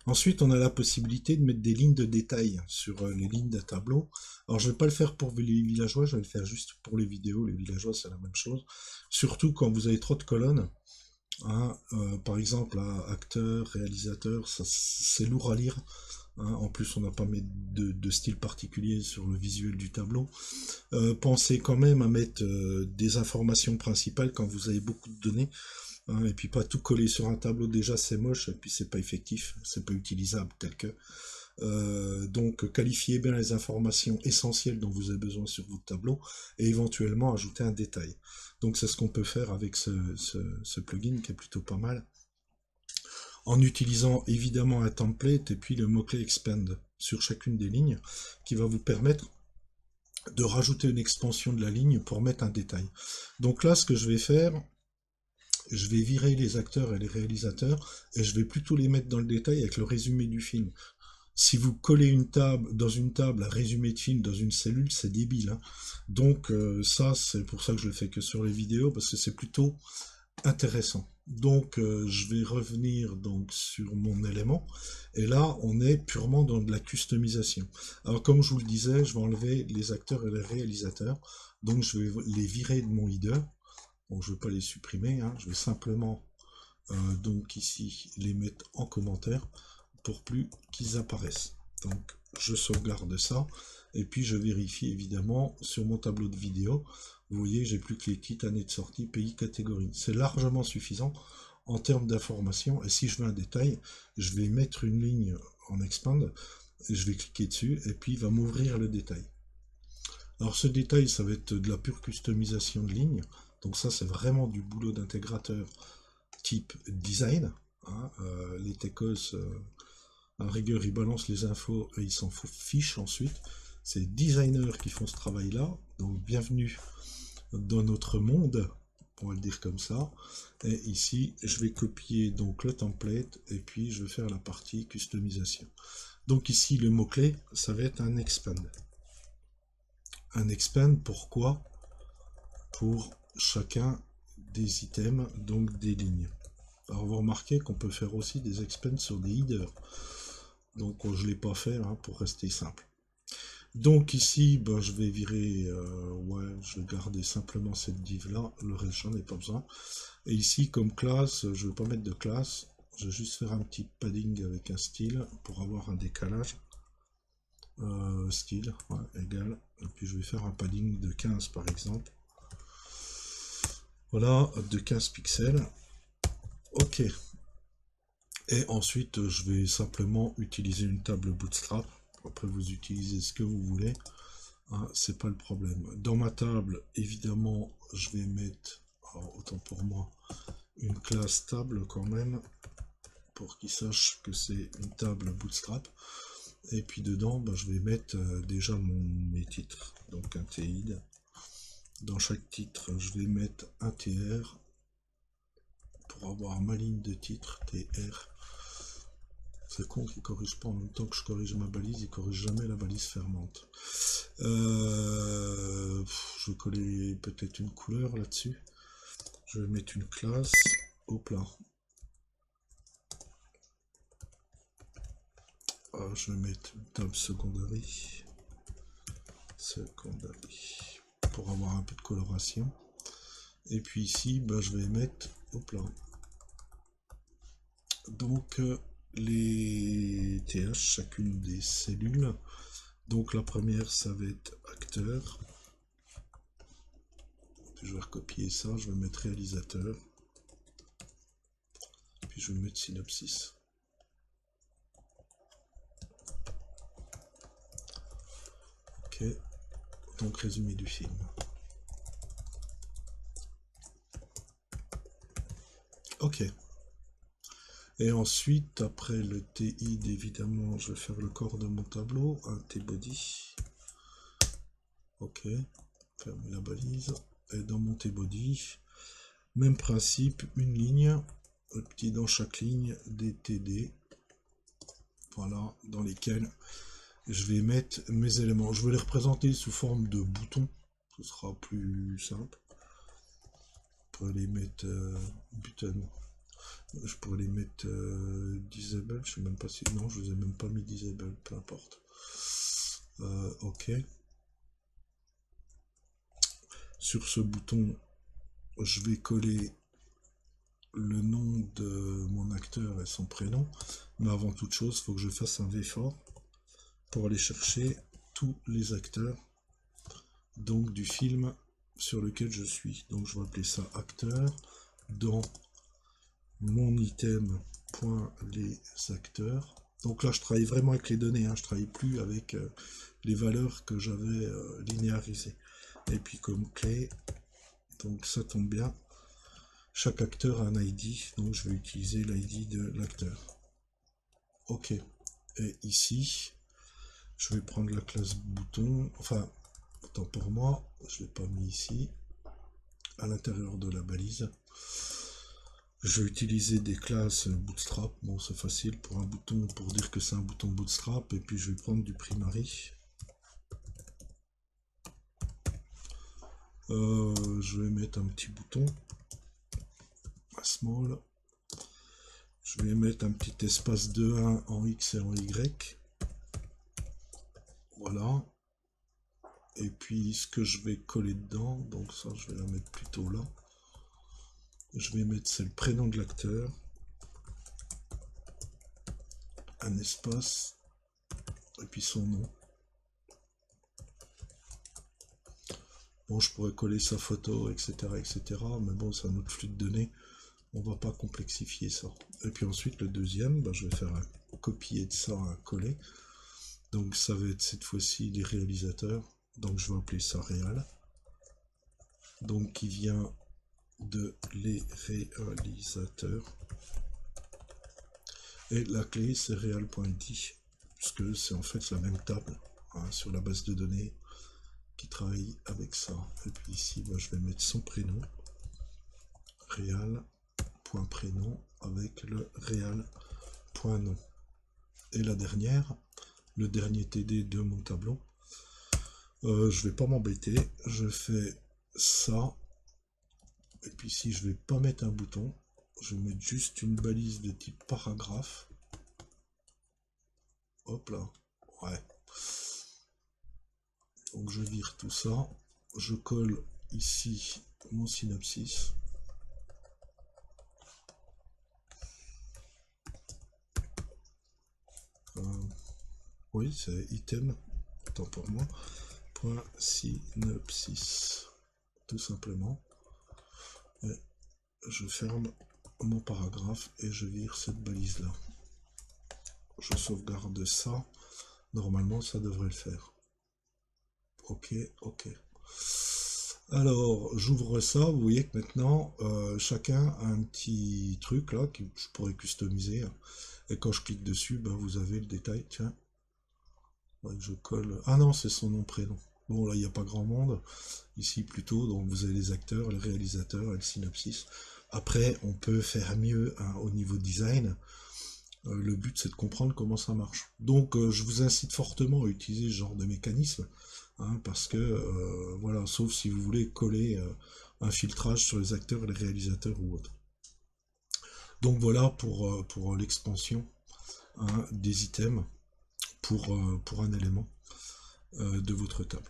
Ensuite, on a la possibilité de mettre des lignes de détail sur les lignes d'un tableau. Alors, je ne vais pas le faire pour les villageois, je vais le faire juste pour les vidéos. Les villageois, c'est la même chose. Surtout quand vous avez trop de colonnes. Hein, par exemple, acteur, réalisateur, ça, c'est lourd à lire. Hein. En plus, on n'a pas mis de style particulier sur le visuel du tableau. Pensez quand même à mettre des informations principales quand vous avez beaucoup de données. Hein, et puis pas tout coller sur un tableau, déjà c'est moche, et puis c'est pas effectif, c'est pas utilisable tel que. Donc qualifiez bien les informations essentielles dont vous avez besoin sur votre tableau et éventuellement ajouter un détail. Donc c'est ce qu'on peut faire avec ce plugin qui est plutôt pas mal. En utilisant évidemment un template et puis le mot-clé expand sur chacune des lignes qui va vous permettre de rajouter une expansion de la ligne pour mettre un détail. Donc là ce que je vais faire, je vais virer les acteurs et les réalisateurs et je vais plutôt les mettre dans le détail avec le résumé du film. Si vous collez une table dans une table, un résumé de film dans une cellule, c'est débile. Hein. Donc ça, c'est pour ça que je le fais que sur les vidéos, parce que c'est plutôt intéressant. Donc je vais revenir donc sur mon élément, et là on est purement dans de la customisation. Alors comme je vous le disais, je vais enlever les acteurs et les réalisateurs, donc je vais les virer de mon header. Bon, je ne vais pas les supprimer, hein, je vais simplement donc ici les mettre en commentaire pour plus qu'ils apparaissent. Donc je sauvegarde ça et puis je vérifie évidemment sur mon tableau de vidéo. Vous voyez, j'ai plus que les titres, année de sortie, pays, catégorie. C'est largement suffisant en termes d'information. Et si je veux un détail, je vais mettre une ligne en expand, et je vais cliquer dessus et puis il va m'ouvrir le détail. Alors ce détail, ça va être de la pure customisation de ligne. Donc ça, c'est vraiment du boulot d'intégrateur type design. Hein, les techos, à rigueur, ils balancent les infos et ils s'en fichent ensuite. C'est les designers qui font ce travail-là. Donc bienvenue dans notre monde, on va le dire comme ça. Et ici, je vais copier donc le template et puis je vais faire la partie customisation. Donc ici, le mot-clé, ça va être un expand. Un expand, pourquoi? Pour chacun des items, donc des lignes. Alors vous remarquez qu'on peut faire aussi des expands sur des headers. Donc je ne l'ai pas fait hein, pour rester simple. Donc ici, ben, je vais virer, ouais, je vais garder simplement cette div là, le reste j'en ai pas besoin. Et ici comme classe, je ne vais pas mettre de classe, je vais juste faire un petit padding avec un style pour avoir un décalage. Style, ouais, égal. Et puis je vais faire un padding de 15 par exemple. Voilà, de 15 pixels. Ok. Et ensuite, je vais simplement utiliser une table Bootstrap. Après, vous utilisez ce que vous voulez. Hein, c'est pas le problème. Dans ma table, évidemment, je vais mettre, alors, autant pour moi, une classe table quand même, pour qu'ils sachent que c'est une table Bootstrap. Et puis dedans, ben, je vais mettre déjà mes titres. Donc un TID. Dans chaque titre, je vais mettre un TR pour avoir ma ligne de titre TR. C'est con qu'il corrige pas en même temps que je corrige ma balise, il corrige jamais la balise fermante. Je vais coller peut-être une couleur là-dessus. Je vais mettre une classe. Hop là. Je vais mettre une table secondary. Pour avoir un peu de coloration. Et puis ici, bah, je vais mettre. Hop là. Donc les TH, chacune des cellules. Donc la première, ça va être acteur. Puis je vais recopier ça, je vais mettre réalisateur. Puis je vais mettre synopsis. Ok, donc résumé du film. Ok. Et ensuite, après le TID, évidemment, je vais faire le corps de mon tableau, un T-body. Ok, fermer la balise. Et dans mon T-body, même principe, une ligne, et puis dans chaque ligne, des TD. Voilà, dans lesquels je vais mettre mes éléments. Je vais les représenter sous forme de boutons, ce sera plus simple. On peut les mettre button. Je pourrais les mettre disable, je sais même pas si... Non, je les ai même pas mis disable, peu importe. Ok. Sur ce bouton, je vais coller le nom de mon acteur et son prénom. Mais avant toute chose, il faut que je fasse un V-fort pour aller chercher tous les acteurs donc du film sur lequel je suis. Donc je vais appeler ça acteur dans mon item point les acteurs. Donc là je travaille vraiment avec les données, hein. Je travaille plus avec les valeurs que j'avais linéarisées. Et puis comme clé, donc ça tombe bien, chaque acteur a un ID, donc je vais utiliser l'ID de l'acteur. Ok. Et ici, je vais prendre la classe bouton, enfin, autant pour moi, je ne l'ai pas mis ici, à l'intérieur de la balise. Je vais utiliser des classes bootstrap, bon c'est facile pour un bouton, pour dire que c'est un bouton bootstrap, et puis je vais prendre du primary. Je vais mettre un petit bouton, un small. Je vais mettre un petit espace de 1 en X et en Y. Voilà. Et puis ce que je vais coller dedans, donc ça je vais la mettre plutôt là. Je vais mettre, c'est le prénom de l'acteur, un espace, et puis son nom. Bon, je pourrais coller sa photo, etc., etc., mais bon, c'est un autre flux de données, on va pas complexifier ça. Et puis ensuite, le deuxième, je vais faire un copier de ça, un coller. Donc ça va être cette fois-ci les réalisateurs, donc je vais appeler ça réal. Donc qui vient de les réalisateurs. Et la clé c'est real.id, puisque c'est en fait la même table hein, sur la base de données qui travaille avec ça. Et puis ici, je vais mettre son prénom, real.prénom avec le real.nom. Et la dernière, le dernier TD de mon tableau, je vais pas m'embêter, je fais ça. Et puis ici, je vais pas mettre un bouton, je vais mettre juste une balise de type paragraphe. Hop là, ouais. Donc je vire tout ça, je colle ici mon synopsis. Oui, c'est item, tant pour moi, point synopsis, tout simplement. Et je ferme mon paragraphe et je vire cette balise là. Je sauvegarde ça, normalement ça devrait le faire. Ok, ok. Alors, j'ouvre ça, vous voyez que maintenant, chacun a un petit truc là que je pourrais customiser. Et quand je clique dessus, vous avez le détail, tiens. Je colle... Ah non, c'est son nom, prénom. Bon, là, il n'y a pas grand monde. Ici, plutôt, donc vous avez les acteurs, les réalisateurs et le synopsis. Après, on peut faire mieux hein, au niveau design. Le but, c'est de comprendre comment ça marche. Donc, je vous incite fortement à utiliser ce genre de mécanisme. Hein, parce que, voilà, sauf si vous voulez coller un filtrage sur les acteurs et les réalisateurs ou autre. Donc, voilà pour l'expansion hein, des items pour un élément de votre table.